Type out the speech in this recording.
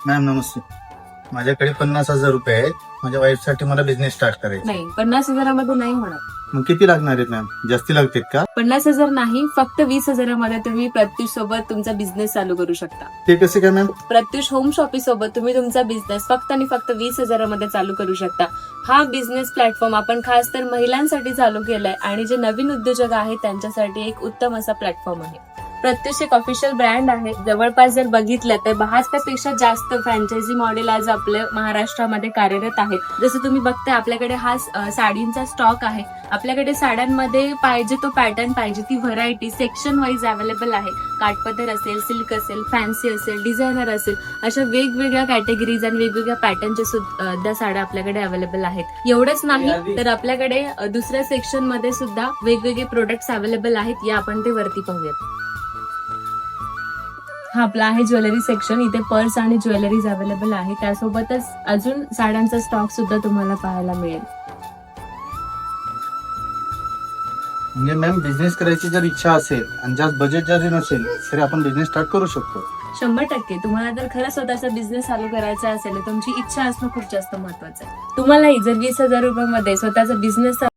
Ma'am नमस्ते. माझ्याकडे 50,000 रुपये आहेत. माझ्या वाईफसाठी मला बिझनेस स्टार्ट करायचा. नाही, 50,000मध्ये नाही होणार. मग किती लागणार आहेत मॅम? जास्ती लागतील का? 50,000 नाही, फक्त 20,000मध्ये तुम्ही प्रत्युष सोबत तुमचा बिझनेस चालू करू शकता. ते कसे काय मॅम? प्रत्युष होम शॉपिंग सोबत तुम्ही तुमचा बिझनेस फक्त आणि फक्त 20,000मध्ये चालू करू शकता. हा बिझनेस प्लॅटफॉर्म आपण खास तर महिलांसाठी चालू केलाय आणि जे नवीन उद्योजक आहेत त्यांच्यासाठी एक उत्तम असा प्लॅटफॉर्म आहे. प्रत्युष एक ऑफिशियल ब्रँड आहे. जवळपास जर बघितलं तर 72 पेक्षा जास्त फ्रँचायझी मॉडेल आज आपल्या महाराष्ट्रामध्ये कार्यरत आहेत. जसं तुम्ही बघताय आपल्याकडे हा साडींचा स्टॉक आहे. आपल्याकडे साड्यांमध्ये पाहिजे तो पॅटर्न, पाहिजे ती व्हरायटी सेक्शन वाईज अवेलेबल आहे. काठपदर असेल, सिल्क असेल, फॅन्सी असेल, डिझायनर असेल, अशा वेगवेगळ्या कॅटेगरीज आणि वेगवेगळ्या पॅटर्नच्या सुद्धा साड्या आपल्याकडे अवेलेबल आहेत. एवढंच नाही तर आपल्याकडे दुसऱ्या सेक्शन मध्ये सुद्धा वेगवेगळे प्रोडक्ट्स अवेलेबल आहेत. या आपण ते वरती पाहूयात. हा आपला आहे ज्वेलरी सेक्शन. इथे पर्स आणि ज्वेलरीज अवेलेबल आहे. त्यासोबतच अजून साड्यांचा स्टॉक सुद्धा तुम्हाला पाहायला मिळेल. म्हणजे मॅम बिझनेस करायची जर इच्छा असेल आणि जास्त बजेट जरी नसेल तरी आपण बिझनेस स्टार्ट करू शकतो. 100% तुम्हाला जर खरं स्वतःचा बिझनेस चालू करायचा असेल तर तुमची इच्छा असणं खूप जास्त महत्वाचं आहे. तुम्हालाही जर 20,000 रुपयामध्ये स्वतःचा बिझनेस